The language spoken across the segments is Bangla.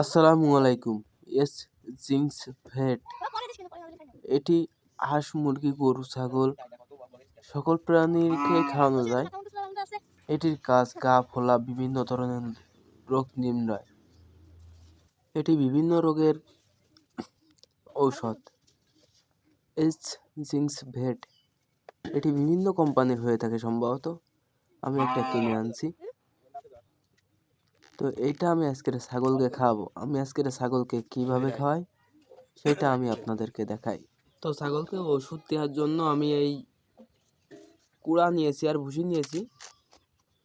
আসসালামু আলাইকুম। এস জিঙ্কস ভেট এটি হাঁস, মুরগি, গরু, ছাগল সকল প্রাণীকে খাওয়ানো যায়। এটির কাজ গা ফোলা, বিভিন্ন ধরনের রোগ নির্ণয়। এটি বিভিন্ন রোগের ঔষধ। এস জিঙ্কস ভেট এটি বিভিন্ন কোম্পানির হয়ে থাকে সম্ভবত। আমি একটা কিনে আনছি। তো এইটা আমি আজকের ছাগলকে খাওয়াবো। আমি আজকের ছাগলকে কিভাবে খাওয়াই সেটা আমি আপনাদেরকে দেখাই। তো ছাগলকে ওষুধ দেওয়ার জন্য আমি এই কুড়া নিয়েছি আর ভুসি নিয়েছি।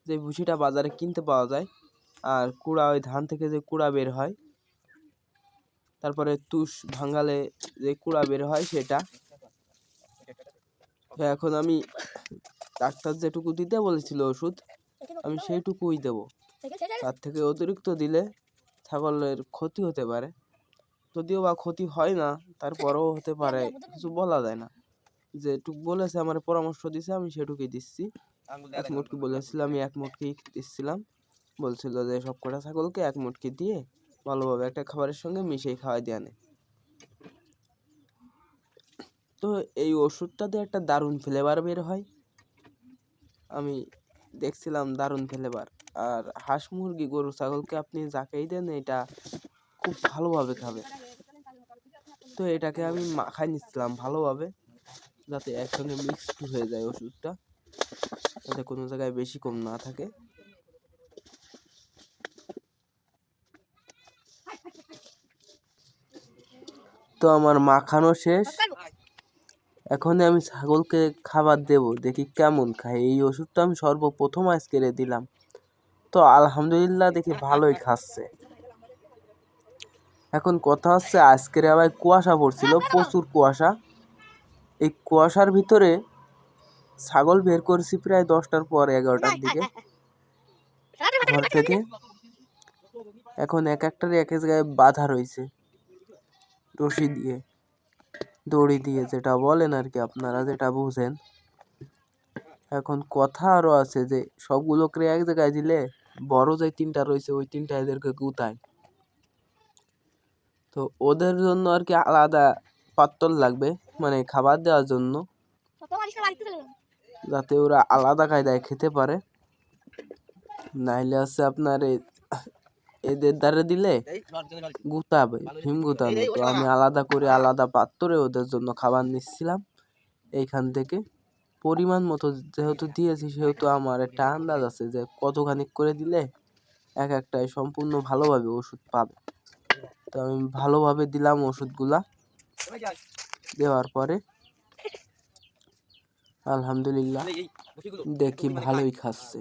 যে ভুসিটা বাজারে কিনতে পাওয়া যায়, আর কুড়া ওই ধান থেকে যে কুড়া বের হয়, তারপরে তুষ ভাঙালে যে কুড়া বের হয় সেটা। এখন আমি ডাক্তার যেটুকু দিতে বলেছিল ওষুধ, আমি সেইটুকুই দেব। তার থেকে অতিরিক্ত দিলে ছাগলের ক্ষতি হতে পারে। যদিও বা ক্ষতি হয় না, তারপরেও হতে পারে, কিছু বলা যায় না। যেটুক বলেছে আমার পরামর্শ দিছে, আমি সেটুকুই দিচ্ছি। এক মুটকি বলেছিল, আমি এক মুটকি দিচ্ছিলাম। বলছিল যে সব কটা ছাগলকে এক মুটকি দিয়ে ভালোভাবে একটা খাবারের সঙ্গে মিশিয়ে খাওয়াই দিয়ে আনে। তো এই ওষুধটাতে একটা দারুণ ফ্লেভার বের হয়, আমি দেখছিলাম দারুণ ফ্লেভার। আর হাঁস, মুরগি, গরু, ছাগলকে আপনি যাকেই দেন এটা খুব ভালোভাবে খাবে। তো এটাকে আমি মাখাই নিচ্ছিলাম ভালোভাবে, যাতে একসঙ্গে মিক্সড হয়ে যায় ওষুধটা, যাতে কোনো জায়গায় বেশি কম না থাকে। তো আমার মাখানো শেষ। এখন আমি ছাগলকে খাবার দেব, দেখি কেমন খায়। এই ওষুধটা আমি সর্বপ্রথম আজকে দিলাম। তো আলহামদুলিল্লাহ, দেখি ভালোই খাচ্ছে। এখন কথা হচ্ছে, আজকের আবার কুয়াশা পড়ছিল, প্রচুর কুয়াশা। এই কুয়াশার ভিতরে ছাগল বের করেছি প্রায় 10টার পর, 11টার দিকে ঘর থেকে। এখন এক একটার এক এক জায়গায় বাঁধা রয়েছে রশি দিয়ে, দড়ি দিয়ে, যেটা বলেন আর কি, আপনারা যেটা বুঝেন। এখন কথা আরো আছে যে সবগুলোকে এক জায়গায় দিলে বড় যে 3টা রয়েছে, ওই 3টা এদেরকে গুতায়। তো ওদের জন্য আর কি আলাদা পাত্র লাগবে, মানে খাবার দেওয়ার জন্য, যাতে ওরা আলাদা কায়দায় খেতে পারে। নাইলে আছে আপনার এদের দ্বারা দিলে গুতাবে, হিম গুতাবে। তো আমি আলাদা করে আলাদা পাত্রে ওদের জন্য খাবার নিচ্ছিলাম এইখান থেকে। পরিমাণ মতো যেহেতু দিয়েছি, সেহেতু আমার একটা আন্দাজ আছে যে কতখানি করে দিলে এক একটাই সম্পূর্ণ ভালোভাবে ওষুধ পাবে। তো আমি ভালোভাবে দিলাম ওষুধগুলা। দেওয়ার পরে আলহামদুলিল্লাহ দেখি ভালোই খাচ্ছে।